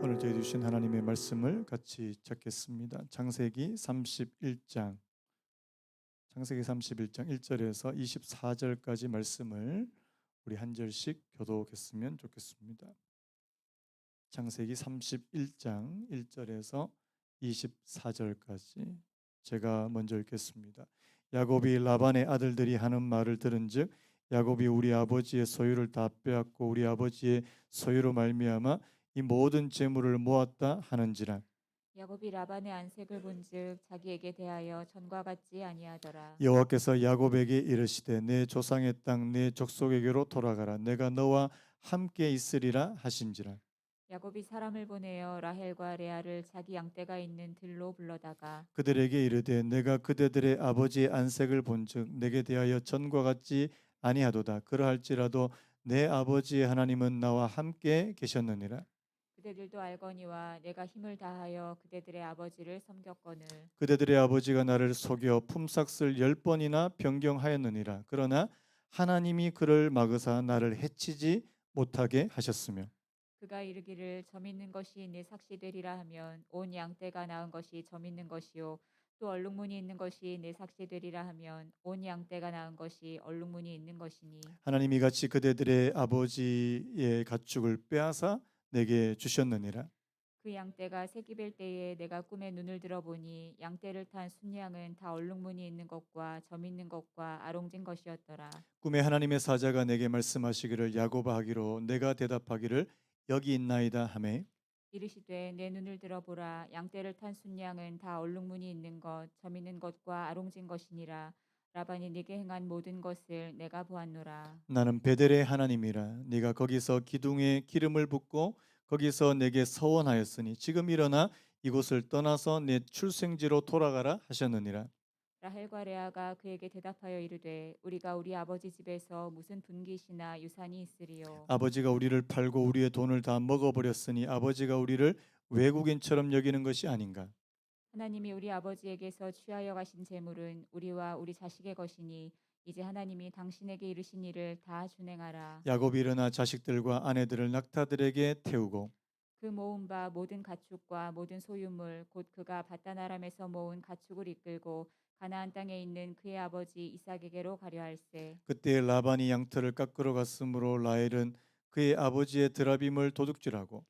오늘 저희 주신 하나님의 말씀을 같이 찾겠습니다. 창세기 31장 1절에서 24절까지 말씀을 우리 한 절씩 교독했으면 좋겠습니다. 창세기 31장 1절에서 24절까지 제가 먼저 읽겠습니다. 야곱이 라반의 아들들이 하는 말을 들은즉 야곱이 우리 아버지의 소유를 다 빼앗고 우리 아버지의 소유로 말미암아 이 모든 재물을 모았다 하는지라. 야곱이 라반의 안색을 본즉 자기에게 대하여 전과 같지 아니하더라. 여호와께서 야곱에게 이르시되 내 조상의 땅 내 족속에게로 돌아가라. 내가 너와 함께 있으리라 하신지라. 야곱이 사람을 보내어 라헬과 레아를 자기 양떼가 있는 들로 불러다가 그들에게 이르되 내가 그대들의 아버지의 안색을 본즉 내게 대하여 전과 같지 아니하도다. 그러할지라도 내 아버지의 하나님은 나와 함께 계셨느니라. 그대들도 알거니와 내가 힘을 다하여 그대들의 아버지를 섬겼거늘 그대들의 아버지가 나를 속여 품삯을 10번이나 변경하였느니라. 그러나 하나님이 그를 막으사 나를 해치지 못하게 하셨으며 그가 이르기를 점 있는 것이 내 삭시 되리라 하면 온 양떼가 낳은 것이 점 있는 것이요 또 얼룩무늬 있는 것이 내 삭시 되리라 하면 온 양떼가 낳은 것이 얼룩무늬 있는 것이니 하나님이 같이 그대들의 아버지의 가축을 빼앗아 내게 주셨느니라. 그 양떼가 새끼 뵐 때에 내가 꿈에 눈을 들어보니 양떼를 탄 순양은 다 얼룩무늬 있는 것과 점 있는 것과 아롱진 것이었더라. 꿈에 하나님의 사자가 내게 말씀하시기를 야곱아 하기로 내가 대답하기를 여기 있나이다 하매 이르시되 내 눈을 들어보라. 양떼를 탄 순양은 다 얼룩무늬 있는 것, 점 있는 것과 아롱진 것이니라. 라반이 네게 행한 모든 것을 내가 보았노라. 나는 베델의 하나님이라. 네가 거기서 기둥에 기름을 붓고 거기서 내게 서원하였으니 지금 일어나 이곳을 떠나서 내 출생지로 돌아가라 하셨느니라. 라헬과 레아가 그에게 대답하여 이르되 우리가 우리 아버지 집에서 무슨 분깃이나 유산이 있으리요. 아버지가 우리를 팔고 우리의 돈을 다 먹어버렸으니 아버지가 우리를 외국인처럼 여기는 것이 아닌가. 하나님이 우리 아버지에게서 취하여 가신 재물은 우리와 우리 자식의 것이니 이제 하나님이 당신에게 이르신 일을 다 준행하라. 야곱이 일어나 자식들과 아내들을 낙타들에게 태우고 그 모은 바 모든 가축과 모든 소유물 곧 그가 바단 아람에서 모은 가축을 이끌고 가나안 땅에 있는 그의 아버지 이삭에게로 가려 할세. 그때 라반이 양털을 깎으러 갔으므로 라헬은 그의 아버지의 드라빔을 도둑질하고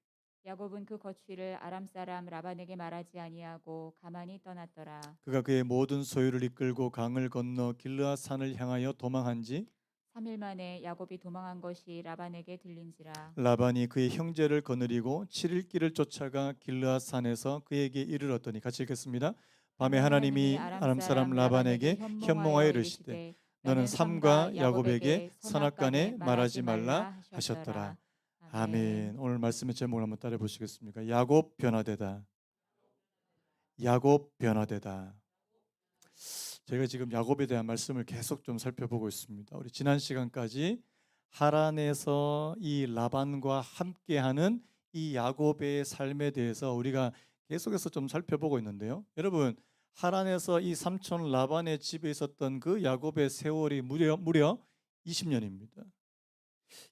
야곱은 그 거취를 아람 사람 라반에게 말하지 아니하고 가만히 떠났더라. 그가 그의 모든 소유를 이끌고 강을 건너 길르앗 산을 향하여 도망한지 3일 만에 야곱이 도망한 것이 라반에게 들린지라. 라반이 그의 형제를 거느리고 7일 길을 쫓아가 길르앗 산에서 그에게 이르렀더니 같이 읽겠습니다. 밤에 밤에 하나님이 하나님이 아람 아람 사람 사람 라반에게 라반에게 현몽하여 현몽하여 이르시되 이르시되 너는 너는 삼가 삼가 야곱에게 야곱에게 선악간에 선악간에 말하지 말하지 말라 말라 하셨더라. 하셨더라. 아멘. 아멘. 오늘 말씀의 제목을 한번 따라 보시겠습니까? 야곱 변화되다. 야곱 변화되다. 저희가 지금 야곱에 대한 말씀을 계속 좀 살펴보고 있습니다. 우리 지난 시간까지 하란에서 이 라반과 함께하는 이 야곱의 삶에 대해서 우리가 계속해서 좀 살펴보고 있는데요. 여러분, 하란에서 이 삼촌 라반의 집에 있었던 그 야곱의 세월이 무려 20년입니다.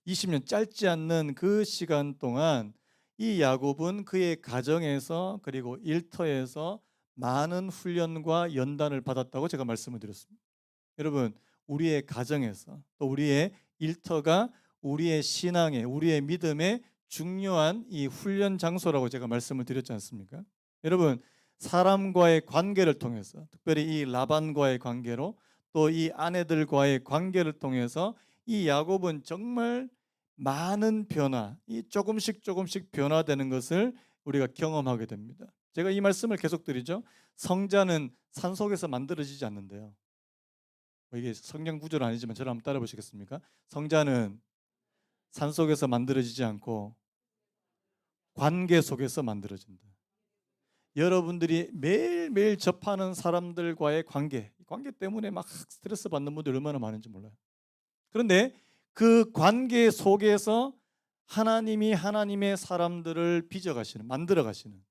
20년 짧지 않는 그 시간 동안 이 야곱은 그의 가정에서 그리고 일터에서 많은 훈련과 연단을 받았다고 제가 말씀을 드렸습니다. 여러분, 우리의 가정에서 또 우리의 일터가 우리의 신앙에 우리의 믿음에 중요한 이 훈련 장소라고 제가 말씀을 드렸지 않습니까? 여러분, 사람과의 관계를 통해서 특별히 이 라반과의 관계로 또 이 아내들과의 관계를 통해서 이 야곱은 정말 많은 변화, 이 조금씩 변화되는 것을 우리가 경험하게 됩니다. 제가 이 말씀을 계속 드리죠. 성자는 산속에서 만들어지지 않는데요. 이게 성경 구조는 아니지만 저를 한번 따라 보시겠습니까? 성자는 산속에서 만들어지지 않고 관계 속에서 만들어진다. 여러분들이 매일매일 접하는 사람들과의 관계 때문에 막 스트레스 받는 분들 얼마나 많은지 몰라요. 그런데 그 관계 속에서 하나님이 하나님의 사람들을 빚어가시는, 만들어가시는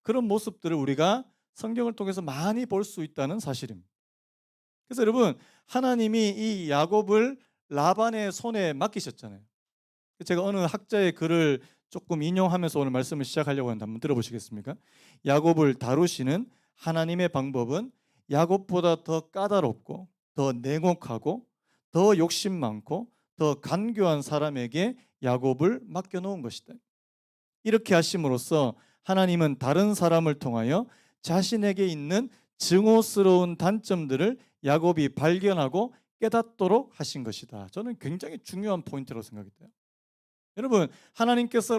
그런 모습들을 우리가 성경을 통해서 많이 볼 수 있다는 사실입니다. 그래서 여러분, 하나님이 이 야곱을 라반의 손에 맡기셨잖아요. 제가 어느 학자의 글을 조금 인용하면서 오늘 말씀을 시작하려고 하는데 한번 들어보시겠습니까? 야곱을 다루시는 하나님의 방법은 야곱보다 더 까다롭고 더 냉혹하고 더 욕심 많고 더 간교한 사람에게 야곱을 맡겨놓은 것이다. 이렇게 하심으로써 하나님은 다른 사람을 통하여 자신에게 있는 증오스러운 단점들을 야곱이 발견하고 깨닫도록 하신 것이다. 저는 굉장히 중요한 포인트라고 생각이 돼요. 여러분, 하나님께서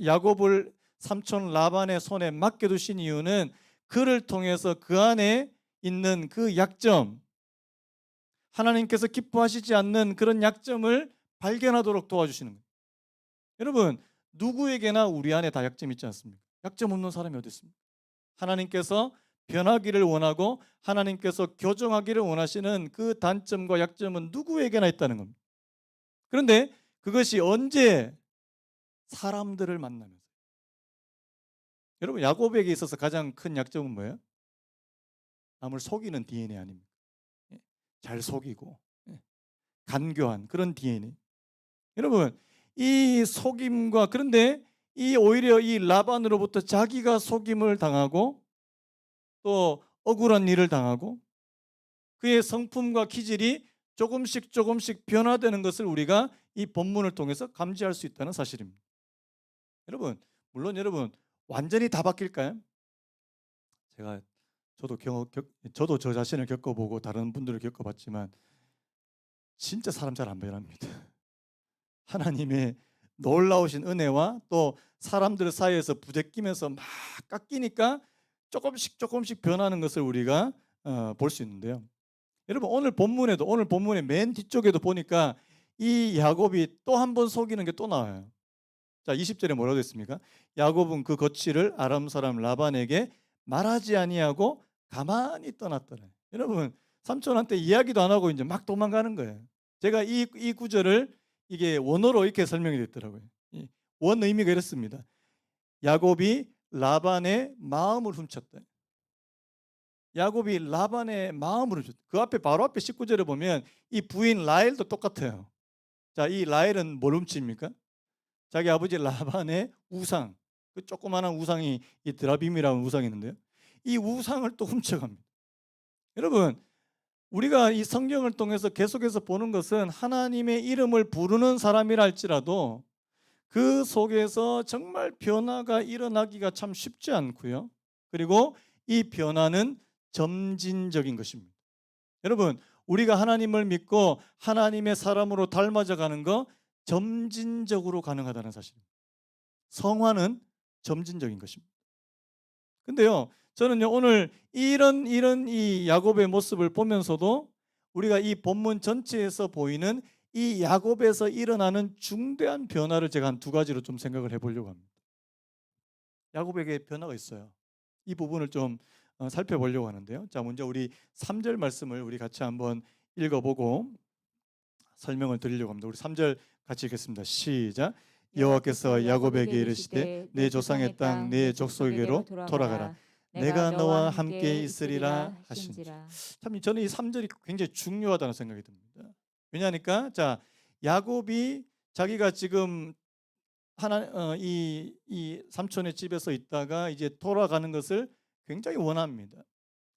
야곱을 삼촌 라반의 손에 맡겨두신 이유는 그를 통해서 그 안에 있는 그 약점, 하나님께서 기뻐하시지 않는 그런 약점을 발견하도록 도와주시는 거예요. 여러분, 누구에게나 우리 안에 다 약점이 있지 않습니까? 약점 없는 사람이 어디 있습니까? 하나님께서 변하기를 원하고 하나님께서 교정하기를 원하시는 그 단점과 약점은 누구에게나 있다는 겁니다. 그런데 그것이 언제 사람들을 만나면서. 여러분, 야곱에게 있어서 가장 큰 약점은 뭐예요? 남을 속이는 DNA 아닙니까? 예, 잘 속이고 간교한 그런 DNA. 여러분, 이 속임과 그런데 이 오히려 이 라반으로부터 자기가 속임을 당하고 또 억울한 일을 당하고 그의 성품과 기질이 조금씩 조금씩 변화되는 것을 우리가 이 본문을 통해서 감지할 수 있다는 사실입니다. 여러분, 물론 여러분 완전히 다 바뀔까요? 제가 저도 저 자신을 겪어보고 다른 분들을 겪어봤지만 진짜 사람 잘 안 변합니다. 하나님의 놀라우신 은혜와 또 사람들 사이에서 부대끼면서 막 깎이니까 조금씩 조금씩 변하는 것을 우리가 볼 수 있는데요. 여러분, 오늘 본문의 맨 뒤쪽에도 보니까 이 야곱이 또 한 번 속이는 게 또 나와요. 자, 20절에 뭐라고 했습니까? 야곱은 그 거취를 아람 사람 라반에게 말하지 아니하고 가만히 떠났더라. 여러분, 삼촌한테 이야기도 안 하고 이제 막 도망가는 거예요. 제가 이 구절을 이게 원어로 이렇게 설명이 됐더라고요. 원 의미가 이렇습니다. 야곱이 라반의 마음을 훔쳤다. 야곱이 라반의 마음을 훔쳤다. 그 앞에 바로 앞에 19절에 보면 이 부인 라헬도 똑같아요. 자, 이 라헬은 뭘 훔칩니까? 자기 아버지 라반의 우상, 그 조그마한 우상이 이 드라빔이라는 우상이 있는데요. 이 우상을 또 훔쳐갑니다. 여러분, 우리가 이 성경을 통해서 계속해서 보는 것은 하나님의 이름을 부르는 사람이라 할지라도 그 속에서 정말 변화가 일어나기가 참 쉽지 않고요. 그리고 이 변화는 점진적인 것입니다. 여러분, 우리가 하나님을 믿고 하나님의 사람으로 닮아져 가는 거 점진적으로 가능하다는 사실입니다. 성화는 점진적인 것입니다. 근데요, 저는요, 오늘 이런 이 야곱의 모습을 보면서도 우리가 이 본문 전체에서 보이는 이 야곱에서 일어나는 중대한 변화를 제가 한 두 가지로 좀 생각을 해보려고 합니다. 야곱에게 변화가 있어요. 이 부분을 좀 살펴보려고 하는데요. 자, 먼저 우리 3절 말씀을 우리 같이 한번 읽어보고 설명을 드리려고 합니다. 우리 3절 같이 읽겠습니다. 시작. 여호와께서 야곱에게 이르시되 내 조상의 땅 내 족속에게로 돌아가라. 내가 너와 함께 있으리라 하신지라. 참 저는 이 3절이 굉장히 중요하다는 생각이 듭니다. 왜냐하니까 자, 야곱이 자기가 지금 이 삼촌의 집에서 있다가 이제 돌아가는 것을 굉장히 원합니다.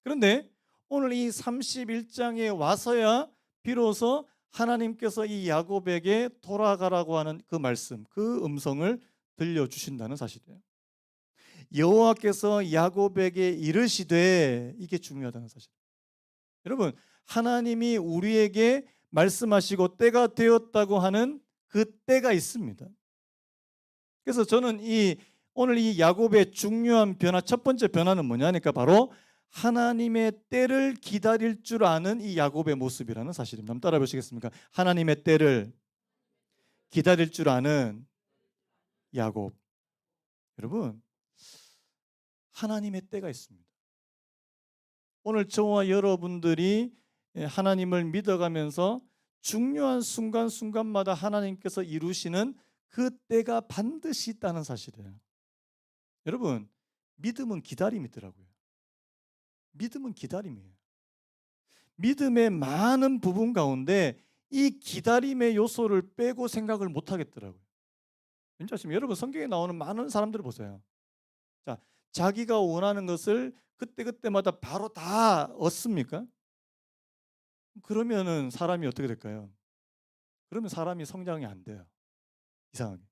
그런데 오늘 이 31장에 와서야 비로소 하나님께서 이 야곱에게 돌아가라고 하는 그 말씀, 그 음성을 들려주신다는 사실이에요. 여호와께서 야곱에게 이르시되, 이게 중요하다는 사실. 여러분, 하나님이 우리에게 말씀하시고 때가 되었다고 하는 그 때가 있습니다. 그래서 저는 오늘 이 야곱의 중요한 변화, 첫 번째 변화는 뭐냐니까 바로 하나님의 때를 기다릴 줄 아는 이 야곱의 모습이라는 사실입니다. 한번 따라 보시겠습니까? 하나님의 때를 기다릴 줄 아는 야곱. 여러분, 하나님의 때가 있습니다. 오늘 저와 여러분들이 하나님을 믿어가면서 중요한 순간순간마다 하나님께서 이루시는 그 때가 반드시 있다는 사실이에요. 여러분, 믿음은 기다림이더라고요. 믿음은 기다림이에요. 믿음의 많은 부분 가운데 이 기다림의 요소를 빼고 생각을 못 하겠더라고요. 왠지 아시면 여러분 성경에 나오는 많은 사람들을 보세요. 자, 자기가 원하는 것을 그때그때마다 바로 다 얻습니까? 그러면은 사람이 어떻게 될까요? 그러면 사람이 성장이 안 돼요. 이상하게.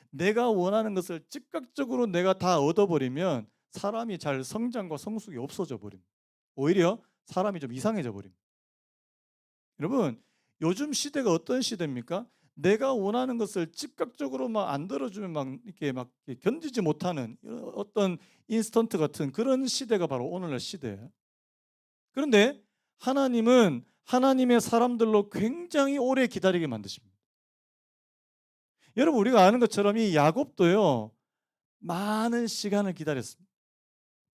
내가 원하는 것을 즉각적으로 내가 다 얻어버리면 사람이 잘 성장과 성숙이 없어져 버립니다. 오히려 사람이 좀 이상해져 버립니다. 여러분, 요즘 시대가 어떤 시대입니까? 내가 원하는 것을 즉각적으로 막 안 들어주면 막 이렇게 견디지 못하는 어떤 인스턴트 같은 그런 시대가 바로 오늘날 시대예요. 그런데 하나님은 하나님의 사람들로 굉장히 오래 기다리게 만드십니다. 여러분, 우리가 아는 것처럼 이 야곱도요, 많은 시간을 기다렸습니다.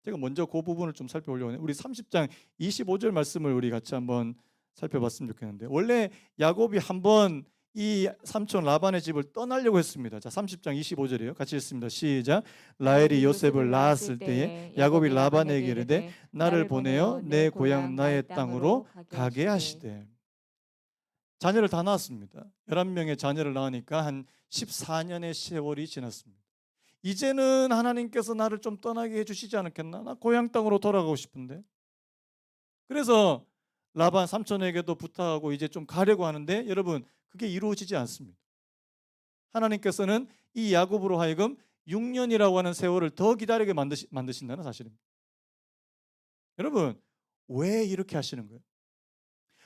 제가 먼저 그 부분을 좀 살펴보려고 해요. 우리 30장 25절 말씀을 우리 같이 한번 살펴봤으면 좋겠는데, 원래 야곱이 한번 이 삼촌 라반의 집을 떠나려고 했습니다. 자, 30장 25절이에요. 같이 읽습니다. 시작. 라헬이 야곱이 요셉을 요셉을 낳았을 낳았을 때에 때에 야곱이 야곱이 라반에게 라반에게 이르되 이르되 나를 나를 보내어 보내어 내 내 고향 고향 나의 나의 땅으로 땅으로 가게 가게 하시되. 하시되. 자녀를 다 낳았습니다. 11명의 자녀를 낳으니까 한 14년의 세월이 지났습니다. 이제는 하나님께서 나를 좀 떠나게 해주시지 않겠나? 나 고향 땅으로 돌아가고 싶은데. 그래서 라반 삼촌에게도 부탁하고 이제 좀 가려고 하는데 여러분, 그게 이루어지지 않습니다. 하나님께서는 이 야곱으로 하여금 6년이라고 하는 세월을 더 기다리게 만드신다는 사실입니다. 여러분, 왜 이렇게 하시는 거예요?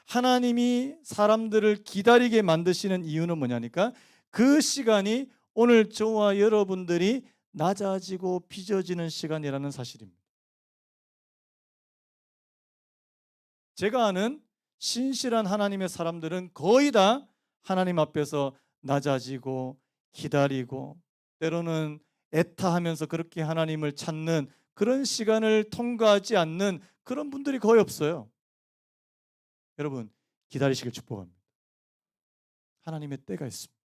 하나님이 사람들을 기다리게 만드시는 이유는 뭐냐니까, 그 시간이 오늘 저와 여러분들이 낮아지고 빚어지는 시간이라는 사실입니다. 제가 아는 신실한 하나님의 사람들은 거의 다 하나님 앞에서 낮아지고 기다리고 때로는 애타하면서 그렇게 하나님을 찾는 그런 시간을 통과하지 않는 그런 분들이 거의 없어요. 여러분, 기다리시길 축복합니다. 하나님의 때가 있습니다.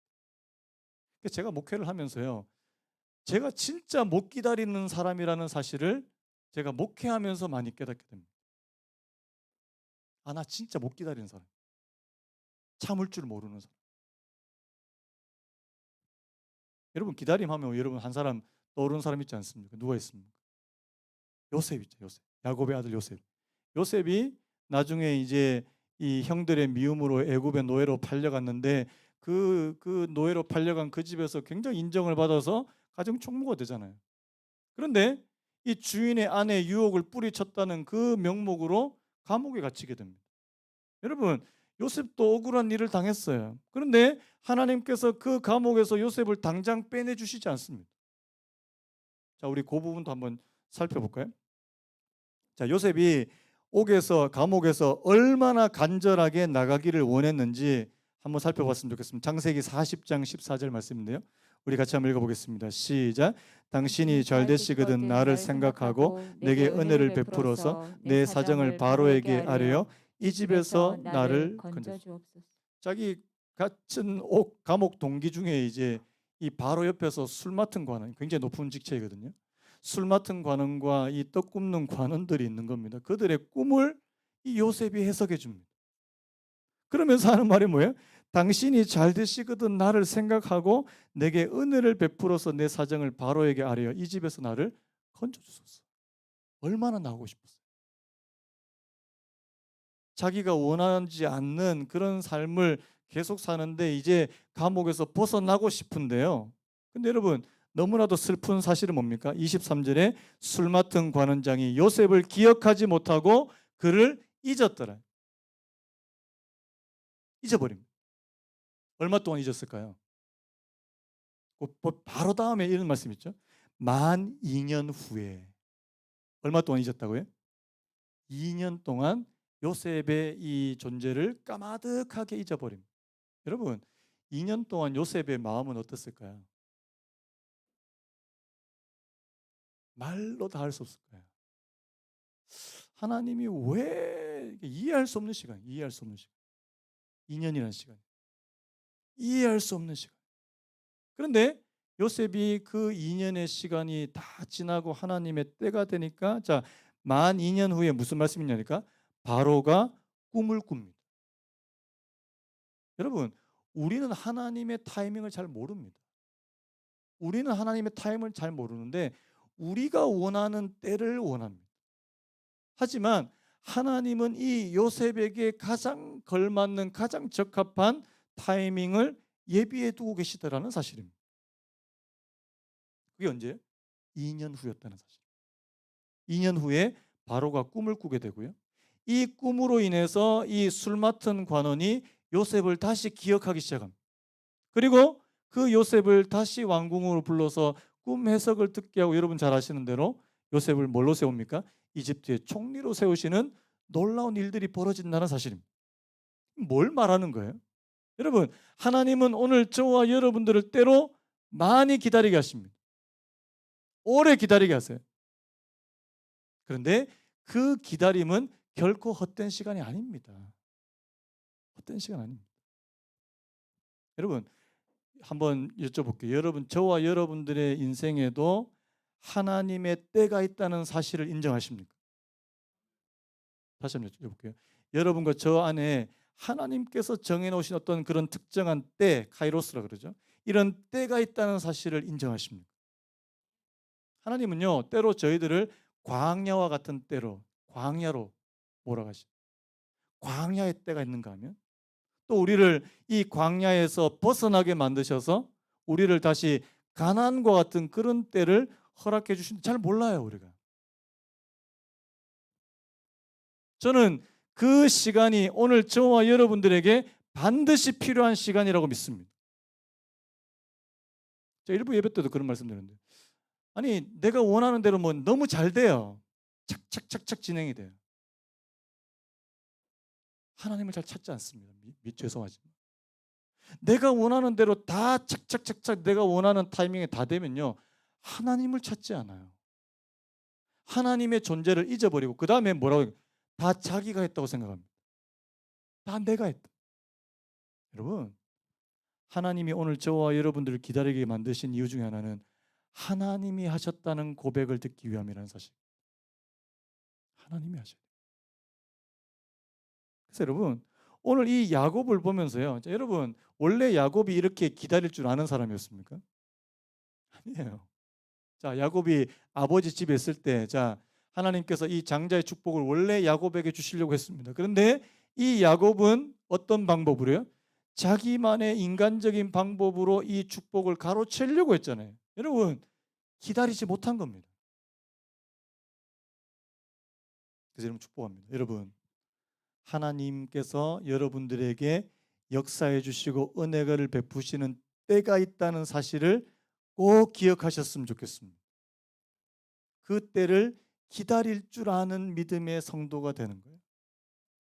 제가 목회를 하면서요, 제가 진짜 못 기다리는 사람이라는 사실을 제가 목회하면서 많이 깨닫게 됩니다. 아, 나 진짜 못 기다리는 사람. 참을 줄 모르는 사람. 여러분, 기다림하면 여러분 한 사람 떠오르는 사람 있지 않습니까? 누가 있습니까? 요셉 있죠, 요셉. 야곱의 아들 요셉. 요셉이 나중에 이제 이 형들의 미움으로 애굽의 노예로 팔려갔는데 그 노예로 팔려간 그 집에서 굉장히 인정을 받아서 가정 총무가 되잖아요. 그런데 이 주인의 아내 유혹을 뿌리쳤다는 그 명목으로 감옥에 갇히게 됩니다. 여러분, 요셉도 억울한 일을 당했어요. 그런데 하나님께서 그 감옥에서 요셉을 당장 빼내 주시지 않습니다. 자, 우리 그 부분도 한번 살펴볼까요? 자, 요셉이 옥에서 감옥에서 얼마나 간절하게 나가기를 원했는지 한번 살펴봤으면 좋겠습니다. 창세기 40장 14절 말씀인데요. 우리 같이 한번 읽어보겠습니다. 시작. 당신이 잘 되시거든 나를 생각하고 내게 은혜를 베풀어서 내 사정을 바로에게 아뢰어 이 집에서 나를 건져. 주옵소서. 자기 갇힌 옥 감옥 동기 중에 이제 이 바로 옆에서 술 맡은 관원, 굉장히 높은 직책이거든요. 술 맡은 관원과 이 떡 굽는 관원들이 있는 겁니다. 그들의 꿈을 이 요셉이 해석해 줍니다. 그러면서 하는 말이 뭐예요? 당신이 잘 되시거든 나를 생각하고 내게 은혜를 베풀어서 내 사정을 바로에게 아뢰어 이 집에서 나를 건져 주소서. 얼마나 나오고 싶었어요. 자기가 원하지 않는 그런 삶을 계속 사는데 이제 감옥에서 벗어나고 싶은데요. 근데 여러분, 너무나도 슬픈 사실은 뭡니까? 23절에 술 맡은 관원장이 요셉을 기억하지 못하고 그를 잊었더라. 잊어버립니다. 얼마 동안 잊었을까요? 바로 다음에 이런 말씀 있죠. 만 2년 후에. 얼마 동안 잊었다고요? 2년 동안 요셉의 이 존재를 까마득하게 잊어버립니다. 여러분, 2년 동안 요셉의 마음은 어땠을까요? 말로 다 할 수 없을 거예요. 하나님이 왜 이해할 수 없는 시간, 이해할 수 없는 시간. 2년이라는 시간. 이해할 수 없는 시간. 그런데 요셉이 그 2년의 시간이 다 지나고 하나님의 때가 되니까 자, 만 2년 후에 무슨 말씀이냐니까 바로가 꿈을 꿉니다. 여러분, 우리는 하나님의 타이밍을 잘 모릅니다. 우리는 하나님의 타임을 잘 모르는데 우리가 원하는 때를 원합니다. 하지만 하나님은 이 요셉에게 가장 걸맞는 가장 적합한 타이밍을 예비해 두고 계시다라는 사실입니다. 그게 언제예요? 2년 후였다는 사실. 2년 후에 바로가 꿈을 꾸게 되고요. 이 꿈으로 인해서 이 술 맡은 관원이 요셉을 다시 기억하기 시작합니다. 그리고 그 요셉을 다시 왕궁으로 불러서 꿈 해석을 듣게 하고, 여러분 잘 아시는 대로 요셉을 뭘로 세웁니까? 이집트의 총리로 세우시는 놀라운 일들이 벌어진다는 사실입니다. 뭘 말하는 거예요? 여러분, 하나님은 오늘 저와 여러분들을 때로 많이 기다리게 하십니다. 오래 기다리게 하세요. 그런데 그 기다림은 결코 헛된 시간이 아닙니다. 헛된 시간 아닙니다. 여러분, 한번 여쭤볼게요. 여러분, 저와 여러분들의 인생에도 하나님의 때가 있다는 사실을 인정하십니까? 다시 한번 여쭤볼게요. 여러분과 저 안에 하나님께서 정해놓으신 어떤 그런 특정한 때, 카이로스라 그러죠. 이런 때가 있다는 사실을 인정하십니까? 하나님은요, 때로 저희들을 광야와 같은 때로, 광야로 몰아가시. 광야의 때가 있는가 하면 또 우리를 이 광야에서 벗어나게 만드셔서 우리를 다시 가나안과 같은 그런 때를 허락해 주신, 잘 몰라요 우리가. 저는 그 시간이 오늘 저와 여러분들에게 반드시 필요한 시간이라고 믿습니다. 제가 일부 예배 때도 그런 말씀 드렸는데, 아니 내가 원하는 대로 뭐 너무 잘 돼요. 착착착착 진행이 돼요. 하나님을 잘 찾지 않습니다. 죄송하지만 내가 원하는 대로 다 착착착착 내가 원하는 타이밍에 다 되면요, 하나님을 찾지 않아요. 하나님의 존재를 잊어버리고 그 다음에 뭐라고 해요? 다 자기가 했다고 생각합니다. 다 내가 했다. 여러분, 하나님이 오늘 저와 여러분들을 기다리게 만드신 이유 중에 하나는 하나님이 하셨다는 고백을 듣기 위함이라는 사실. 하나님이 하셔야 돼요. 그래서 여러분, 오늘 이 야곱을 보면서요, 자, 여러분 원래 야곱이 이렇게 기다릴 줄 아는 사람이었습니까? 아니에요. 자, 야곱이 아버지 집에 있을 때, 자, 하나님께서 이 장자의 축복을 원래 야곱에게 주시려고 했습니다. 그런데 이 야곱은 어떤 방법으로요? 자기만의 인간적인 방법으로 이 축복을 가로채려고 했잖아요. 여러분, 기다리지 못한 겁니다. 그래서 여러분 축복합니다. 여러분, 하나님께서 여러분들에게 역사해 주시고 은혜를 베푸시는 때가 있다는 사실을 꼭 기억하셨으면 좋겠습니다. 그 때를 기다릴 줄 아는 믿음의 성도가 되는 거예요.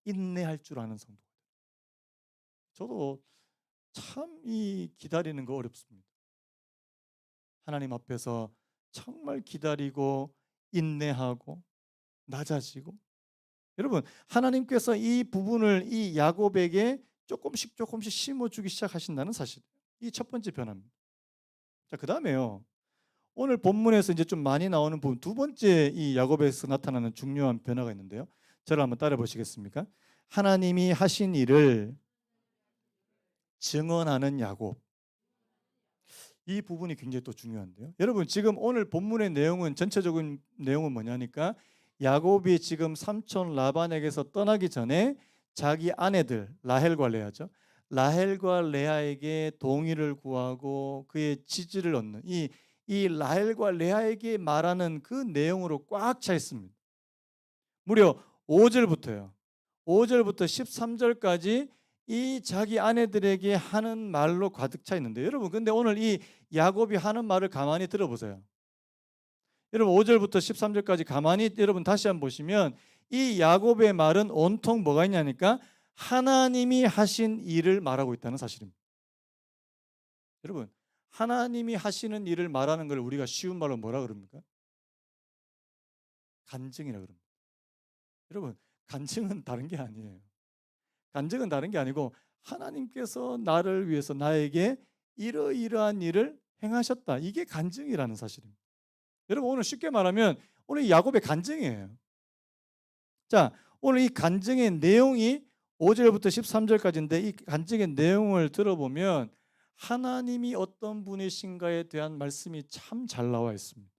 인내할 줄 아는 성도가 돼요. 저도 참 이 기다리는 거 어렵습니다. 하나님 앞에서 정말 기다리고 인내하고 낮아지고, 여러분 하나님께서 이 부분을 이 야곱에게 조금씩 조금씩 심어주기 시작하신다는 사실, 이 첫 번째 변화입니다. 자, 그 다음에요, 오늘 본문에서 이제 좀 많이 나오는 부분, 두 번째 이 야곱에서 나타나는 중요한 변화가 있는데요. 저를 한번 따라 보시겠습니까? 하나님이 하신 일을 증언하는 야곱. 이 부분이 굉장히 또 중요한데요. 여러분, 지금 오늘 본문의 내용은, 전체적인 내용은 뭐냐니까, 야곱이 지금 삼촌 라반에게서 떠나기 전에 자기 아내들 라헬과 레아죠. 라헬과 레아에게 동의를 구하고 그의 지지를 얻는 이 라헬과 레아에게 말하는 그 내용으로 꽉 차 있습니다. 무려 5절부터요. 5절부터 13절까지 이 자기 아내들에게 하는 말로 가득 차 있는데, 여러분 근데 오늘 이 야곱이 하는 말을 가만히 들어보세요. 여러분 5절부터 13절까지 가만히 여러분 다시 한번 보시면 이 야곱의 말은 온통 뭐가 있냐니까 하나님이 하신 일을 말하고 있다는 사실입니다. 여러분, 하나님이 하시는 일을 말하는 걸 우리가 쉬운 말로 뭐라 그럽니까? 간증이라 그럽니다. 여러분, 간증은 다른 게 아니에요. 간증은 다른 게 아니고 하나님께서 나를 위해서 나에게 이러이러한 일을 행하셨다. 이게 간증이라는 사실입니다. 여러분, 오늘 쉽게 말하면 오늘 이 야곱의 간증이에요. 자, 오늘 이 간증의 내용이 5절부터 13절까지인데 이 간증의 내용을 들어보면 하나님이 어떤 분이신가에 대한 말씀이 참 잘 나와 있습니다.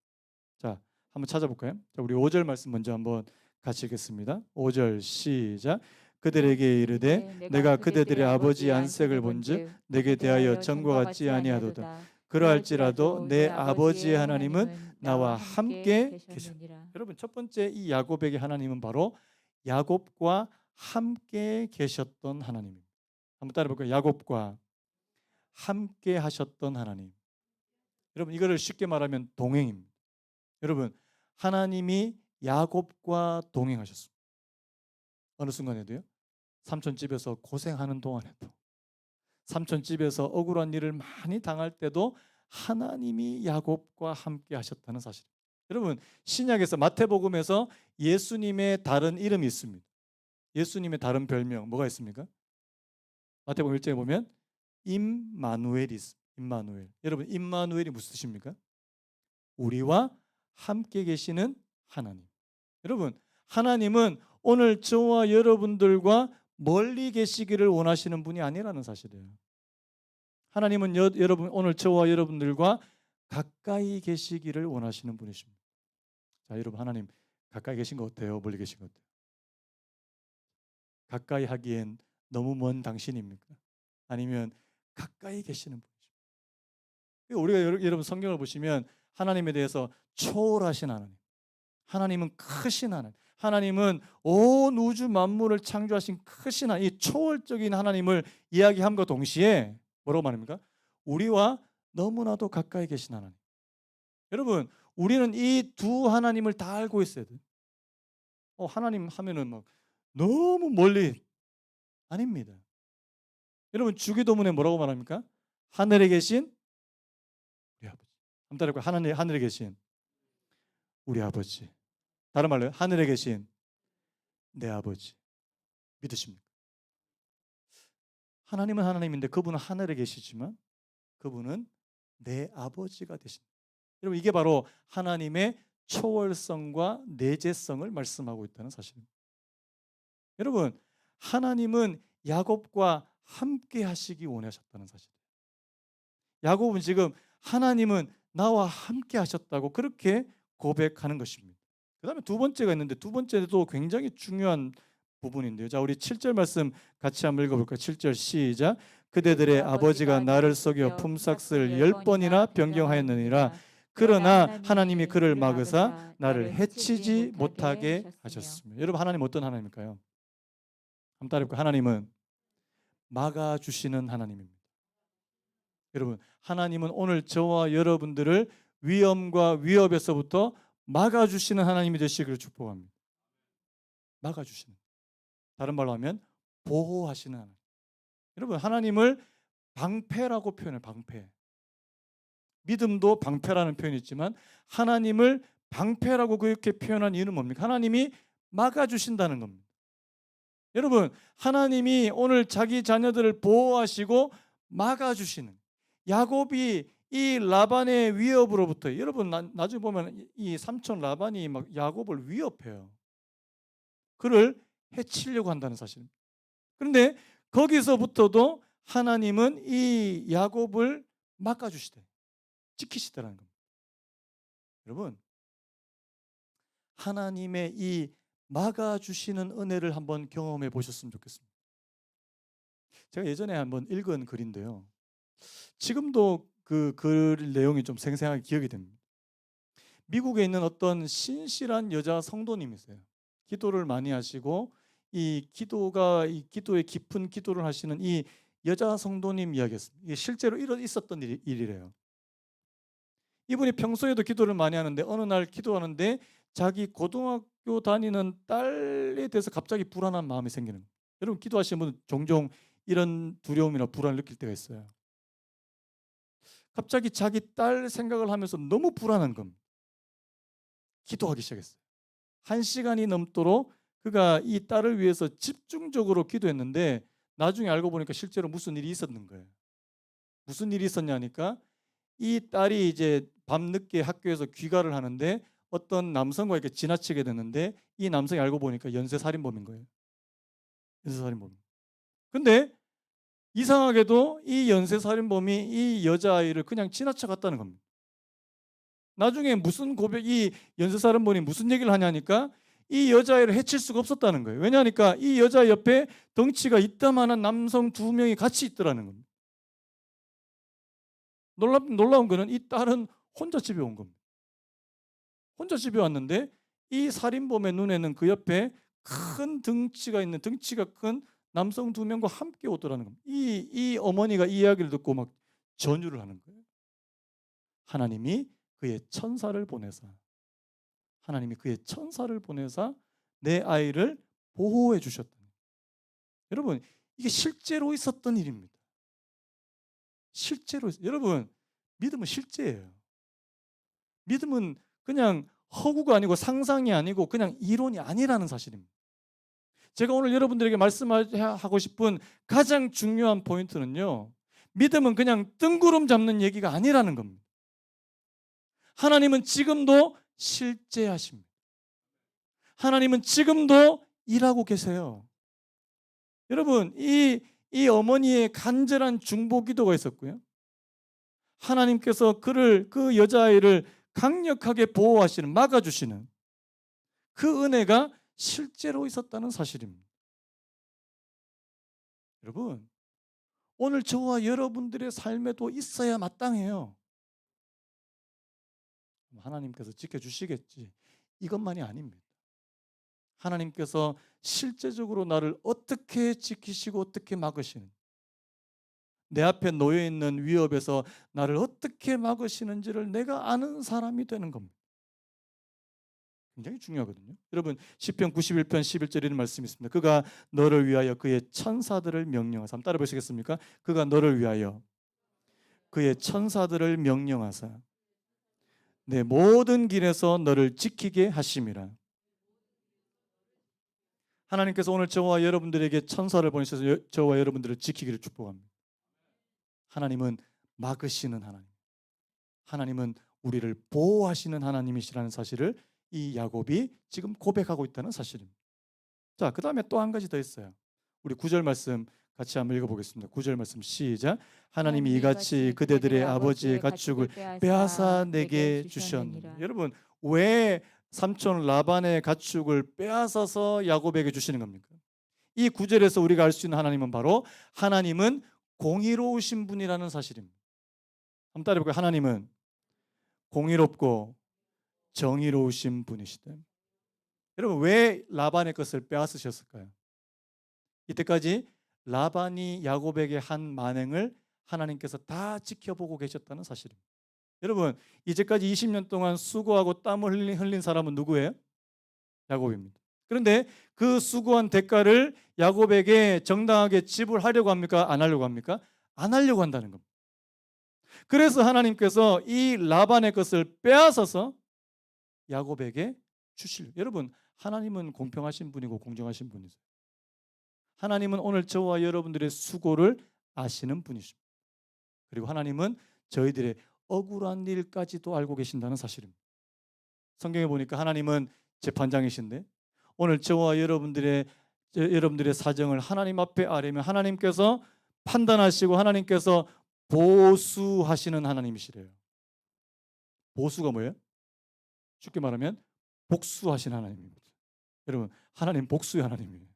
자, 한번 찾아볼까요? 자, 우리 5절 말씀 먼저 한번 같이 읽겠습니다. 5절 시작. 그들에게 이르되 내가 그대들의 아버지의 안색을 본즉 내게 대하여 전과 같지 아니하도다. 그러할지라도 내 아버지의 하나님은 나와 함께 계셨. 여러분, 첫 번째 이 야곱에게 하나님은 바로 야곱과 함께 계셨던 하나님입니다. 한번 따라 볼까요? 야곱과 함께 하셨던 하나님. 여러분, 이거를 쉽게 말하면 동행입니다. 여러분, 하나님이 야곱과 동행하셨습니다. 어느 순간에도요. 삼촌집에서 고생하는 동안에도, 삼촌집에서 억울한 일을 많이 당할 때도 하나님이 야곱과 함께 하셨다는 사실. 여러분, 신약에서 마태복음에서 예수님의 다른 이름이 있습니다. 예수님의 다른 별명 뭐가 있습니까? 마태복음 1장에 보면 임마누엘이 있습니다. 임마누엘. 여러분, 임마누엘이 무슨 뜻입니까? 우리와 함께 계시는 하나님. 여러분, 하나님은 오늘 저와 여러분들과 멀리 계시기를 원하시는 분이 아니라는 사실이에요. 하나님은 여러분, 오늘 저와 여러분들과 가까이 계시기를 원하시는 분이십니다. 자, 여러분, 하나님 가까이 계신 거 어때요? 멀리 계신 거 어때요? 가까이 하기엔 너무 먼 당신입니까? 아니면 가까이 계시는 분이십니까? 우리가 여러분 성경을 보시면 하나님에 대해서 초월하신 하나님, 하나님은 크신 하나님, 하나님은 온 우주 만물을 창조하신 크신 하나님, 이 초월적인 하나님을 이야기함과 동시에 뭐라고 말합니까? 우리와 너무나도 가까이 계신 하나님. 여러분, 우리는 이 두 하나님을 다 알고 있어야 돼요. 하나님 하면은 막 너무 멀리 아닙니다. 여러분, 주기도문에 뭐라고 말합니까? 하늘에 계신 우리 아버지. 한번 따라해볼까요? 하늘에 계신 우리 아버지. 다른 말로요. 하늘에 계신 내 아버지. 믿으십니까? 하나님은 하나님인데 그분은 하늘에 계시지만 그분은 내 아버지가 되신. 여러분, 이게 바로 하나님의 초월성과 내재성을 말씀하고 있다는 사실입니다. 여러분, 하나님은 야곱과 함께 하시기 원하셨다는 사실이에요. 야곱은 지금 하나님은 나와 함께 하셨다고 그렇게 고백하는 것입니다. 그 다음에 두 번째가 있는데 두 번째도 굉장히 중요한 부분인데요. 자, 우리 7절 말씀 같이 한번 읽어볼까요? 7절 시작. 그대들의 아버지가 나를 속여 품삯을 10번이나 변경하였느니라. 그러나 하나님이 그를 막으사 나를 해치지 못하게 하셨습니다. 여러분, 하나님 어떤 하나님일까요? 한번 따라해볼까요? 하나님은 막아주시는 하나님입니다. 여러분, 하나님은 오늘 저와 여러분들을 위험과 위협에서부터 막아주시는 하나님이 되시기를 축복합니다. 막아주시는. 다른 말로 하면 보호하시는 하나님. 여러분, 하나님을 방패라고 표현해요. 방패. 믿음도 방패라는 표현이 있지만 하나님을 방패라고 그렇게 표현한 이유는 뭡니까? 하나님이 막아주신다는 겁니다. 여러분, 하나님이 오늘 자기 자녀들을 보호하시고 막아주시는, 야곱이 이 라반의 위협으로부터, 여러분 나중에 보면 이 삼촌 라반이 막 야곱을 위협해요. 그를 해치려고 한다는 사실입니다. 그런데 거기서부터도 하나님은 이 야곱을 막아주시대, 지키시더라는 겁니다. 여러분, 하나님의 이 막아주시는 은혜를 한번 경험해 보셨으면 좋겠습니다. 제가 예전에 한번 읽은 글인데요. 지금도 그 글 내용이 좀 생생하게 기억이 됩니다. 미국에 있는 어떤 신실한 여자 성도님이세요. 기도를 많이 하시고 이 기도의 깊은 기도를 하시는 이 여자 성도님 이야기였습니다. 이게 실제로 있었던 일이래요. 이분이 평소에도 기도를 많이 하는데 어느 날 기도하는데 자기 고등학교 다니는 딸에 대해서 갑자기 불안한 마음이 생기는 거예요. 여러분, 기도하시는 분은 종종 이런 두려움이나 불안을 느낄 때가 있어요. 갑자기 자기 딸 생각을 하면서 너무 불안한 겁니다. 기도하기 시작했어요. 1시간이 넘도록 그가 이 딸을 위해서 집중적으로 기도했는데 나중에 알고 보니까 실제로 무슨 일이 있었는 거예요. 무슨 일이 있었냐니까 이 딸이 이제 밤늦게 학교에서 귀가를 하는데 어떤 남성과 이렇게 지나치게 됐는데 이 남성이 알고 보니까 연쇄살인범인 거예요. 연쇄살인범. 근데 이상하게도 이 연쇄살인범이 이 여자아이를 그냥 지나쳐 갔다는 겁니다. 나중에 무슨 이 연쇄살인범이 무슨 얘기를 하냐니까 이 여자아이를 해칠 수가 없었다는 거예요. 왜냐하니까 이 여자 옆에 덩치가 이따만한 남성 두 명이 같이 있더라는 겁니다. 놀라운 거는 이 딸은 혼자 집에 온 겁니다. 혼자 집에 왔는데 이 살인범의 눈에는 그 옆에 큰 덩치가 큰 남성 두 명과 함께 오더라는 겁니다. 이 어머니가 이 이야기를 듣고 막 전율을 하는 거예요. 하나님이 그의 천사를 보내사 하나님이 그의 천사를 보내사 내 아이를 보호해 주셨다. 여러분, 이게 실제로 있었던 일입니다. 여러분, 믿음은 실제예요. 믿음은 그냥 허구가 아니고 상상이 아니고 그냥 이론이 아니라는 사실입니다. 제가 오늘 여러분들에게 말씀하고 싶은 가장 중요한 포인트는요, 믿음은 그냥 뜬구름 잡는 얘기가 아니라는 겁니다. 하나님은 지금도 실제하십니다. 하나님은 지금도 일하고 계세요. 여러분, 이 어머니의 간절한 중보 기도가 있었고요. 하나님께서 그 여자아이를 강력하게 보호하시는, 막아주시는 그 은혜가 실제로 있었다는 사실입니다. 여러분, 오늘 저와 여러분들의 삶에도 있어야 마땅해요. 하나님께서 지켜주시겠지, 이것만이 아닙니다. 하나님께서 실제적으로 나를 어떻게 지키시고 어떻게 막으시는, 내 앞에 놓여 있는 위협에서 나를 어떻게 막으시는지를 내가 아는 사람이 되는 겁니다. 굉장히 중요하거든요. 여러분, 시편 91편 11절에 있는 말씀이 있습니다. 그가 너를 위하여 그의 천사들을 명령하사. 한번 따라 보시겠습니까? 그가 너를 위하여 그의 천사들을 명령하사 내 모든 길에서 너를 지키게 하심이라. 하나님께서 오늘 저와 여러분들에게 천사를 보내셔서 저와 여러분들을 지키기를 축복합니다. 하나님은 막으시는 하나님, 하나님은 우리를 보호하시는 하나님이시라는 사실을 이 야곱이 지금 고백하고 있다는 사실입니다. 자, 그 다음에 또 한 가지 더 있어요. 우리 9절 말씀 같이 한번 읽어보겠습니다. 9절 말씀 시작. 하나님이 이같이 그대들의 아버지의 가축을 빼앗아 내게 주셨느니라. 여러분, 왜 삼촌 라반의 가축을 빼앗아서 야곱에게 주시는 겁니까? 이 9절에서 우리가 알 수 있는 하나님은 바로 하나님은 공의로우신 분이라는 사실입니다. 한번 따라해볼까요? 하나님은 공의롭고 정의로우신 분이시다. 여러분, 왜 라반의 것을 빼앗으셨을까요? 이때까지 라반이 야곱에게 한 만행을 하나님께서 다 지켜보고 계셨다는 사실입니다. 여러분, 이제까지 20년 동안 수고하고 땀을 흘린 사람은 누구예요? 야곱입니다. 그런데 그 수고한 대가를 야곱에게 정당하게 지불하려고 합니까? 안 하려고 합니까? 안 하려고 한다는 겁니다. 그래서 하나님께서 이 라반의 것을 빼앗아서 야곱에게 주시려고. 여러분, 하나님은 공평하신 분이고 공정하신 분이세요. 하나님은 오늘 저와 여러분들의 수고를 아시는 분이십니다. 그리고 하나님은 저희들의 억울한 일까지도 알고 계신다는 사실입니다. 성경에 보니까 하나님은 재판장이신데 오늘 저와 여러분들의 사정을 하나님 앞에 아뢰면 하나님께서 판단하시고 하나님께서 보수하시는 하나님이시래요. 보수가 뭐예요? 쉽게 말하면 복수하신 하나님입니다. 여러분, 하나님 복수의 하나님이에요.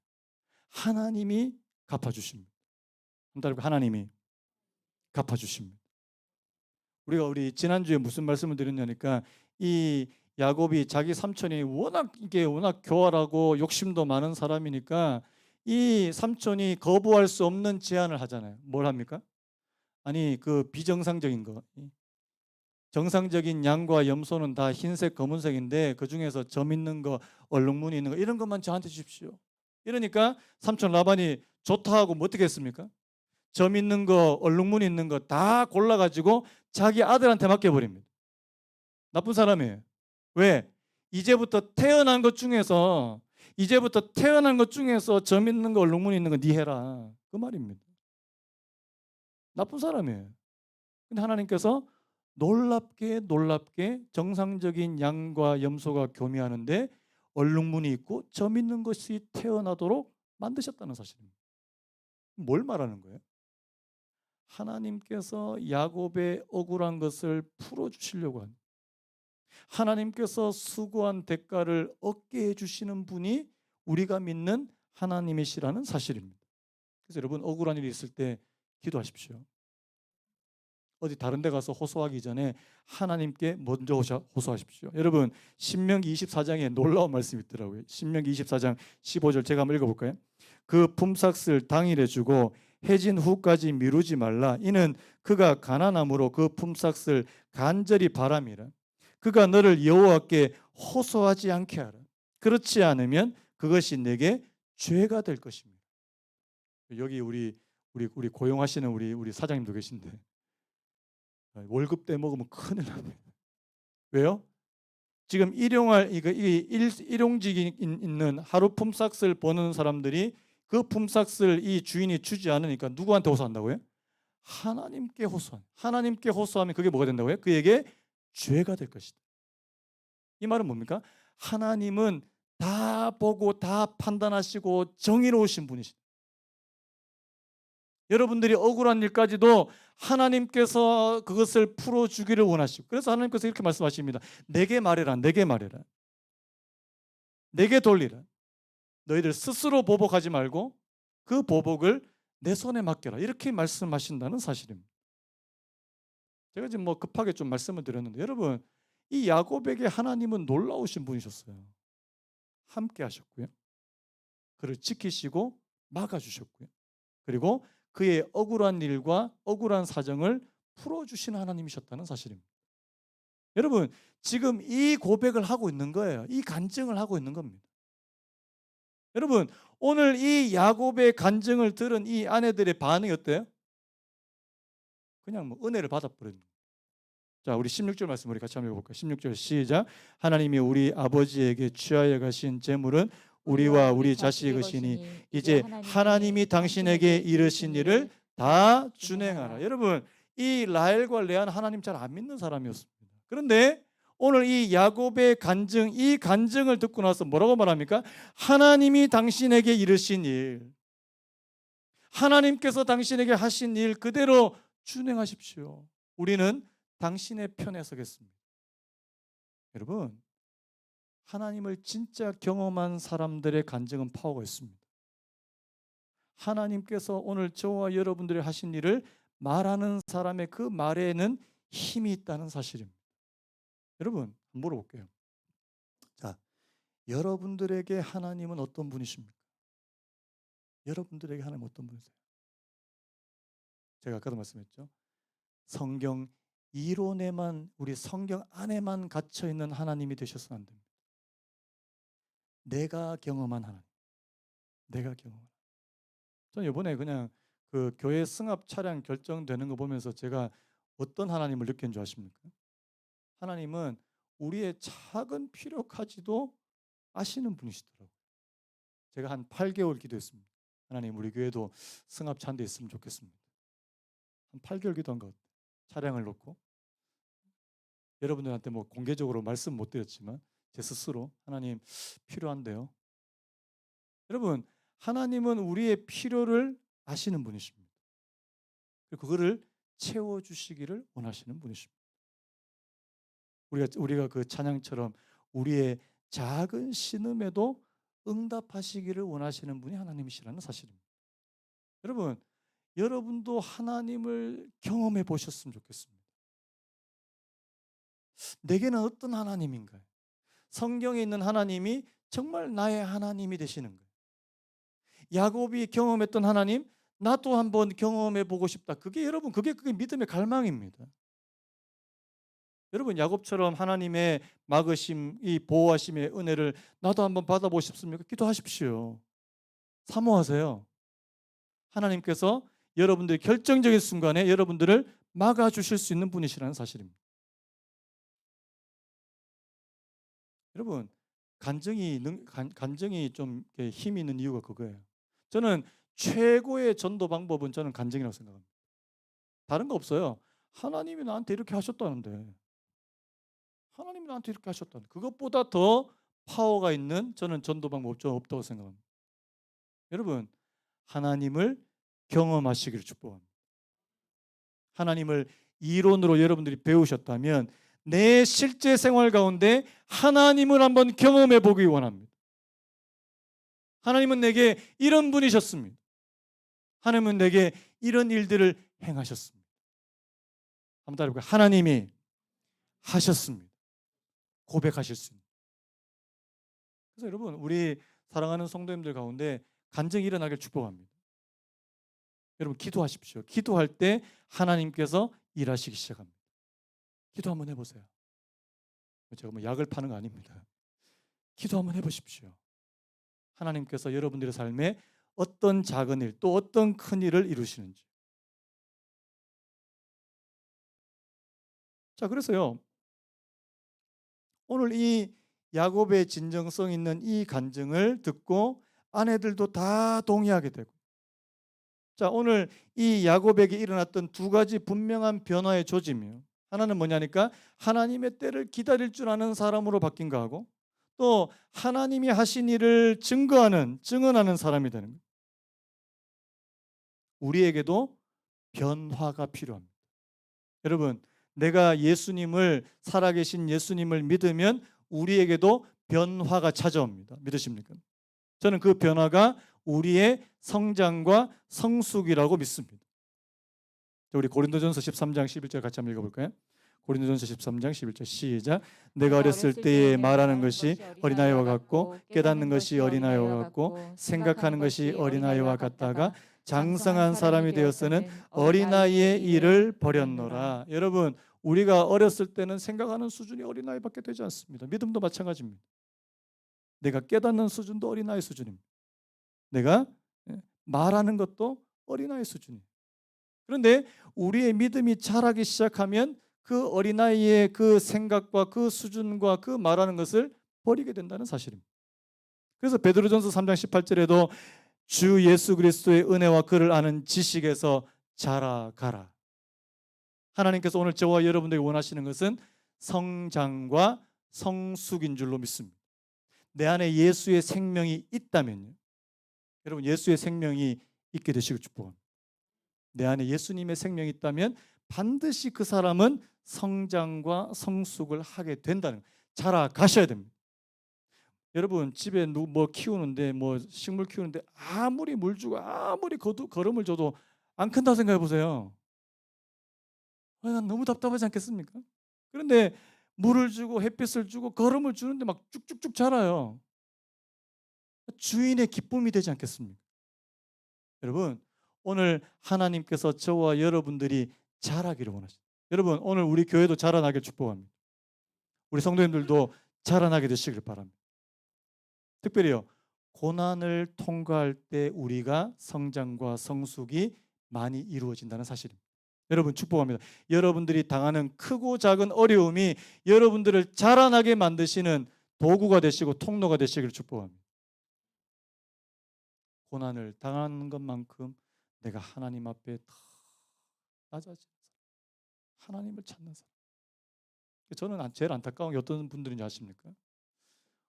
하나님이 갚아주십니다. 하나님이 갚아주십니다. 우리 지난주에 무슨 말씀을 드렸냐니까 이 야곱이 자기 삼촌이 워낙 교활하고 욕심도 많은 사람이니까 이 삼촌이 거부할 수 없는 제안을 하잖아요. 뭘 합니까? 아니, 그 비정상적인 거, 정상적인 양과 염소는 다 흰색, 검은색인데 그 중에서 점 있는 거, 얼룩무늬 있는 거 이런 것만 저한테 주십시오. 이러니까 삼촌 라반이 좋다 하고 뭐 어떻게 했습니까? 점 있는 거, 얼룩무늬 있는 거 다 골라가지고 자기 아들한테 맡겨버립니다. 나쁜 사람이에요. 왜? 이제부터 태어난 것 중에서 점 있는 거, 얼룩무늬 있는 거 네 해라. 그 말입니다. 나쁜 사람이에요. 근데 하나님께서 놀랍게 정상적인 양과 염소가 교미하는데 얼룩무늬 있고 점 있는 것이 태어나도록 만드셨다는 사실입니다. 뭘 말하는 거예요? 하나님께서 야곱의 억울한 것을 풀어주시려고 합니다. 하나님께서 수고한 대가를 얻게 해주시는 분이 우리가 믿는 하나님이시라는 사실입니다. 그래서 여러분 억울한 일이 있을 때 기도하십시오. 어디 다른 데 가서 호소하기 전에 하나님께 먼저 호소하십시오. 여러분 신명기 24장에 놀라운 말씀이 있더라고요. 신명기 24장 15절 제가 한번 읽어볼까요? 그 품삯을 당일에 주고 해진 후까지 미루지 말라. 이는 그가 가난함으로 그 품삯을 간절히 바람이라. 그가 너를 여호와께 호소하지 않게 하라. 그렇지 않으면 그것이 내게 죄가 될 것입니다. 여기 우리 고용하시는 우리 사장님도 계신데 월급 떼먹으면 큰일 납니다. 왜요? 지금 일용직이 있는 하루 품삯을 버는 사람들이 그 품삯을 이 주인이 주지 않으니까 누구한테 호소한다고요? 하나님께 호소한. 하나님께 호소하면 그게 뭐가 된다고요? 그에게 죄가 될 것이다. 이 말은 뭡니까? 하나님은 다 보고 다 판단하시고 정의로우신 분이시다. 여러분들이 억울한 일까지도 하나님께서 그것을 풀어주기를 원하시고, 그래서 하나님께서 이렇게 말씀하십니다. 내게 말해라, 내게 말해라, 내게 돌리라. 너희들 스스로 보복하지 말고 그 보복을 내 손에 맡겨라. 이렇게 말씀하신다는 사실입니다. 제가 지금 뭐 급하게 좀 말씀을 드렸는데, 여러분 이 야곱에게 하나님은 놀라우신 분이셨어요. 함께 하셨고요, 그를 지키시고 막아주셨고요, 그리고 그의 억울한 일과 억울한 사정을 풀어주시는 하나님이셨다는 사실입니다. 여러분 지금 이 고백을 하고 있는 거예요. 이 간증을 하고 있는 겁니다. 여러분 오늘 이 야곱의 간증을 들은 이 아내들의 반응이 어때요? 그냥 뭐 은혜를 받아버린. 자, 우리 16절 말씀 우리 같이 한번 해볼까요? 16절 시작. 하나님이 우리 아버지에게 취하여 가신 재물은 우리와 우리 자식의 것이니 이제 하나님이 당신에게 이르신 일을 다 준행하라. 여러분 이 라헬과 레아는 하나님 잘 안 믿는 사람이었습니다. 그런데 오늘 이 야곱의 간증, 이 간증을 듣고 나서 뭐라고 말합니까? 하나님이 당신에게 이르신 일, 하나님께서 당신에게 하신 일 그대로 준행하십시오. 우리는 당신의 편에 서겠습니다. 여러분 하나님을 진짜 경험한 사람들의 간증은 파워가 있습니다. 하나님께서 오늘 저와 여러분들이 하신 일을 말하는 사람의 그 말에는 힘이 있다는 사실입니다. 여러분 물어볼게요. 자, 여러분들에게 하나님은 어떤 분이십니까? 여러분들에게 하나님은 어떤 분이세요? 제가 아까도 말씀했죠. 성경 이론에만, 우리 성경 안에만 갇혀 있는 하나님이 되셔서는 안 됩니다. 내가 경험한 하나님, 내가 경험한. 저는 이번에 그냥 그 교회 승합 차량 결정되는 거 보면서 제가 어떤 하나님을 느낀 줄 아십니까? 하나님은 우리의 작은 필요까지도 아시는 분이시더라고요. 제가 한 8개월 기도했습니다. 하나님 우리 교회도 승합차 한 대 있으면 좋겠습니다. 한 8개월 기도한 것 같아요. 차량을 놓고 여러분들한테 뭐 공개적으로 말씀 못 드렸지만 제 스스로 하나님 필요한데요. 여러분 하나님은 우리의 필요를 아시는 분이십니다. 그리고 그거를 채워주시기를 원하시는 분이십니다. 우리가 그 찬양처럼 우리의 작은 신음에도 응답하시기를 원하시는 분이 하나님이시라는 사실입니다. 여러분 여러분도 하나님을 경험해 보셨으면 좋겠습니다. 내게는 어떤 하나님인가요? 성경에 있는 하나님이 정말 나의 하나님이 되시는 거예요. 야곱이 경험했던 하나님, 나도 한번 경험해 보고 싶다. 그게 여러분 그게 믿음의 갈망입니다. 여러분 야곱처럼 하나님의 막으심, 이 보호하심의 은혜를 나도 한번 받아보고 싶습니까? 기도하십시오. 사모하세요. 하나님께서 여러분들의 결정적인 순간에 여러분들을 막아주실 수 있는 분이시라는 사실입니다. 여러분 간증이 좀 힘이 있는 이유가 그거예요. 저는 최고의 전도 방법은 저는 간증이라고 생각합니다. 다른 거 없어요. 하나님이 나한테 이렇게 하셨다는데, 하나님이 나한테 이렇게 하셨다는데 그것보다 더 파워가 있는 저는 전도 방법 좀 없다고 생각합니다. 여러분 하나님을 경험하시기를 축복합니다. 하나님을 이론으로 여러분들이 배우셨다면 내 실제 생활 가운데 하나님을 한번 경험해 보기 원합니다. 하나님은 내게 이런 분이셨습니다. 하나님은 내게 이런 일들을 행하셨습니다. 한번 따라해볼까요? 하나님이 하셨습니다. 고백하실 수 있는. 그래서 여러분, 우리 사랑하는 성도님들 가운데 간증이 일어나길 축복합니다. 여러분, 기도하십시오. 기도할 때 하나님께서 일하시기 시작합니다. 기도 한번 해보세요. 제가 뭐 약을 파는 거 아닙니다. 기도 한번 해보십시오. 하나님께서 여러분들의 삶에 어떤 작은 일, 또 어떤 큰 일을 이루시는지. 자, 그래서요, 오늘 이 야곱의 진정성 있는 이 간증을 듣고 아내들도 다 동의하게 되고, 자, 오늘 이 야곱에게 일어났던 두 가지 분명한 변화의 조짐이에요. 하나는 뭐냐니까 하나님의 때를 기다릴 줄 아는 사람으로 바뀐 거하고, 또 하나님이 하신 일을 증언하는 사람이 되는 거예요. 우리에게도 변화가 필요합니다. 여러분, 내가 살아계신 예수님을 믿으면 우리에게도 변화가 찾아옵니다. 믿으십니까? 저는 그 변화가 우리의 성장과 성숙이라고 믿습니다. 우리 고린도전서 13장 11절 같이 한번 읽어볼까요? 고린도전서 13장 11절 시작. 내가 어렸을 때에 말하는 것이 어린아이와 같고 깨닫는 것이 어린아이와 같고 생각하는 것이 어린아이와 같다가 장성한 사람이 되어서는 어린아이의 일을 버렸노라. 여러분, 우리가 어렸을 때는 생각하는 수준이 어린아이밖에 되지 않습니다. 믿음도 마찬가지입니다. 내가 깨닫는 수준도 어린아이 수준입니다. 내가 말하는 것도 어린아이 수준이에요. 그런데 우리의 믿음이 자라기 시작하면 그 어린아이의 그 생각과 그 수준과 그 말하는 것을 버리게 된다는 사실입니다. 그래서 베드로전서 3장 18절에도 주 예수 그리스도의 은혜와 그를 아는 지식에서 자라가라. 하나님께서 오늘 저와 여러분들이 원하시는 것은 성장과 성숙인 줄로 믿습니다. 내 안에 예수의 생명이 있다면요. 여러분, 예수의 생명이 있게 되시길 축복합니다. 내 안에 예수님의 생명이 있다면 반드시 그 사람은 성장과 성숙을 하게 된다는 거예요. 자라가셔야 됩니다. 여러분, 집에 뭐 키우는데, 뭐 식물 키우는데 아무리 물 주고 아무리 거름을 줘도 안 큰다고 생각해 보세요. 난 너무 답답하지 않겠습니까? 그런데 물을 주고 햇빛을 주고 거름을 주는데 막 쭉쭉쭉 자라요. 주인의 기쁨이 되지 않겠습니까? 여러분, 오늘 하나님께서 저와 여러분들이 자라기를 원하십니다. 여러분, 오늘 우리 교회도 자라나길 축복합니다. 우리 성도님들도 자라나게 되시길 바랍니다. 특별히요, 고난을 통과할 때 우리가 성장과 성숙이 많이 이루어진다는 사실입니다. 여러분, 축복합니다. 여러분들이 당하는 크고 작은 어려움이 여러분들을 자라나게 만드시는 도구가 되시고 통로가 되시길 축복합니다. 고난을 당하는 것만큼 내가 하나님 앞에 더 낮아지는 사람, 하나님을 찾는 사람. 저는 제일 안타까운 게 어떤 분들인지 아십니까?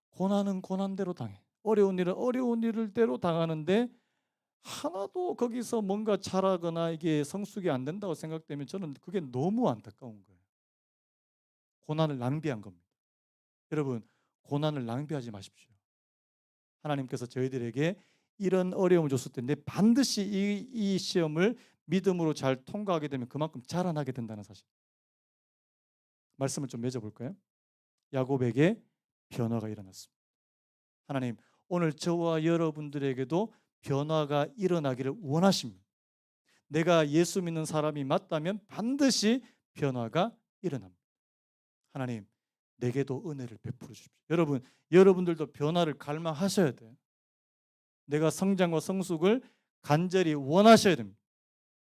고난은 고난대로 당해. 어려운 일은 어려운 일대로 당하는데 하나도 거기서 뭔가 자라거나 이게 성숙이 안 된다고 생각되면 저는 그게 너무 안타까운 거예요. 고난을 낭비한 겁니다. 여러분, 고난을 낭비하지 마십시오. 하나님께서 저희들에게 이런 어려움을 줬을 텐데 반드시 이 시험을 믿음으로 잘 통과하게 되면 그만큼 자라나게 된다는 사실. 말씀을 좀 맺어볼까요? 야곱에게 변화가 일어났습니다. 하나님, 오늘 저와 여러분들에게도 변화가 일어나기를 원하십니다. 내가 예수 믿는 사람이 맞다면 반드시 변화가 일어납니다. 하나님, 내게도 은혜를 베풀어 주십시오. 여러분들도 변화를 갈망하셔야 돼요. 내가 성장과 성숙을 간절히 원하셔야 됩니다.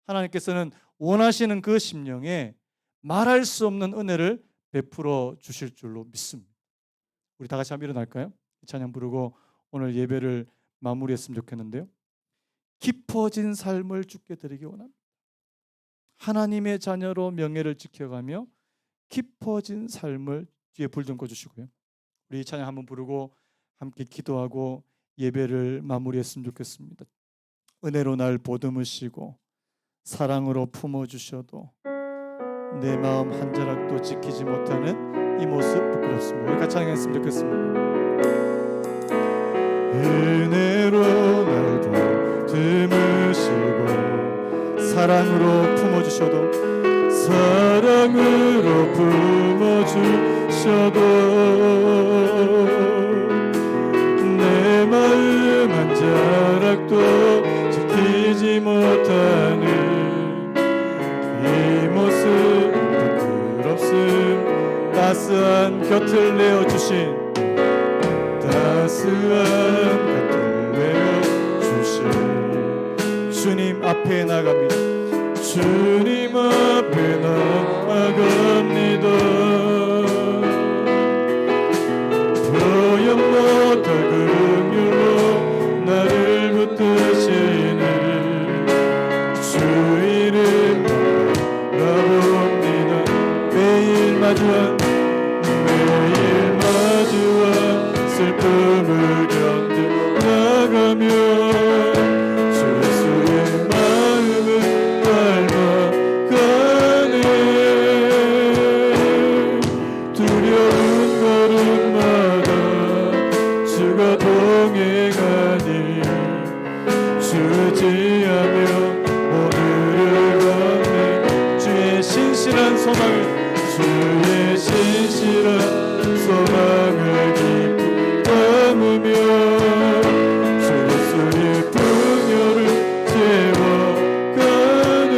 하나님께서는 원하시는 그 심령에 말할 수 없는 은혜를 베풀어 주실 줄로 믿습니다. 우리 다 같이 한번 일어날까요? 찬양 부르고 오늘 예배를 마무리했으면 좋겠는데요. 깊어진 삶을 주께 드리기 원합니다. 하나님의 자녀로 명예를 지켜가며 깊어진 삶을 뒤에 불 좀 꺼주시고요. 우리 찬양 한번 부르고 함께 기도하고 예배를 마무리했으면 좋겠습니다. 은혜로 날 보듬으시고 사랑으로 품어주셔도 내 마음 한 자락도 지키지 못하는 이 모습 부끄럽습니다. 우리 같이 찬양했으면 좋겠습니다. 은혜로 날 보듬으시고 사랑으로 품어주셔도 내 마음 한 자락도 지키지 못하는 이 모습 부끄럽음. 따스한 곁을 내어주신 주님 앞에 나갑니다. 주님 앞에 나아갑니다. 표현 못할 긍휼로 나를 붙드시는 주 이름 바라봅니다. 매일 마주한 슬픔을 견뎌 나가며 예수의 마음을 닮아가네. 두려운 걸음마다 주가 동행하니 주를 지하며 오늘을 걷네. 주의 신실한 소망을 기쁘게 담으며 주 예수의 풍요를 채워가네.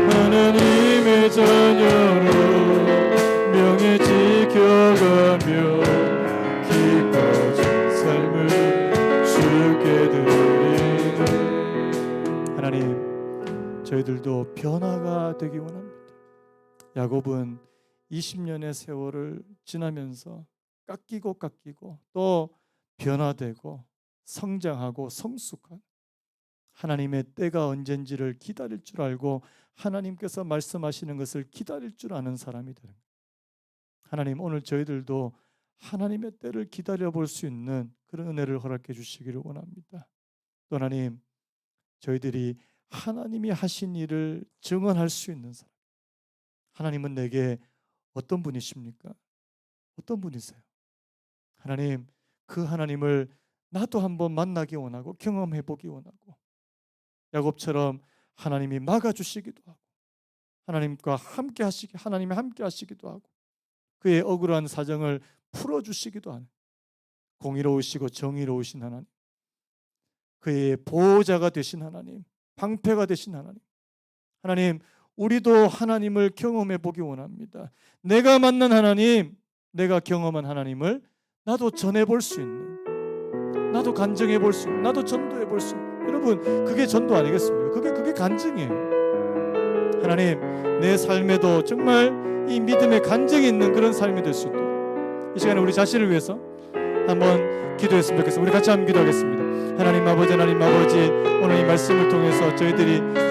하나님의 자녀로 명예 지켜가며 기뻐진 삶을 주께 드리는 하나님, 저희들도 변화가 되기 원합니다. 야곱은 20년의 세월을 지나면서 깎이고 또 변화되고 성장하고 성숙한 하나님의 때가 언젠지를 기다릴 줄 알고 하나님께서 말씀하시는 것을 기다릴 줄 아는 사람이 되는 거예요. 하나님, 오늘 저희들도 하나님의 때를 기다려 볼 수 있는 그런 은혜를 허락해 주시기를 원합니다. 또 하나님, 저희들이 하나님이 하신 일을 증언할 수 있는 사람. 하나님은 내게 어떤 분이십니까? 어떤 분이세요? 하나님, 그 하나님을 나도 한번 만나기 원하고 경험해 보기 원하고, 야곱처럼 하나님이 막아주시기도 하고 하나님과 함께 하시기도 하고 그의 억울한 사정을 풀어주시기도 하는 공의로우시고 정의로우신 하나님, 그의 보호자가 되신 하나님, 방패가 되신 하나님. 하나님, 우리도 하나님을 경험해 보기 원합니다. 내가 만난 하나님, 내가 경험한 하나님을 나도 전해볼 수 있는, 나도 간증해 볼 수 있는, 나도 전도해 볼 수 있는. 여러분, 그게 전도 아니겠습니까? 그게 간증이에요. 하나님, 내 삶에도 정말 이 믿음의 간증이 있는 그런 삶이 될 수 있도록 이 시간에 우리 자신을 위해서 한번 기도했으면 좋겠습니다. 우리 같이 한번 기도하겠습니다. 하나님 아버지, 오늘 이 말씀을 통해서 저희들이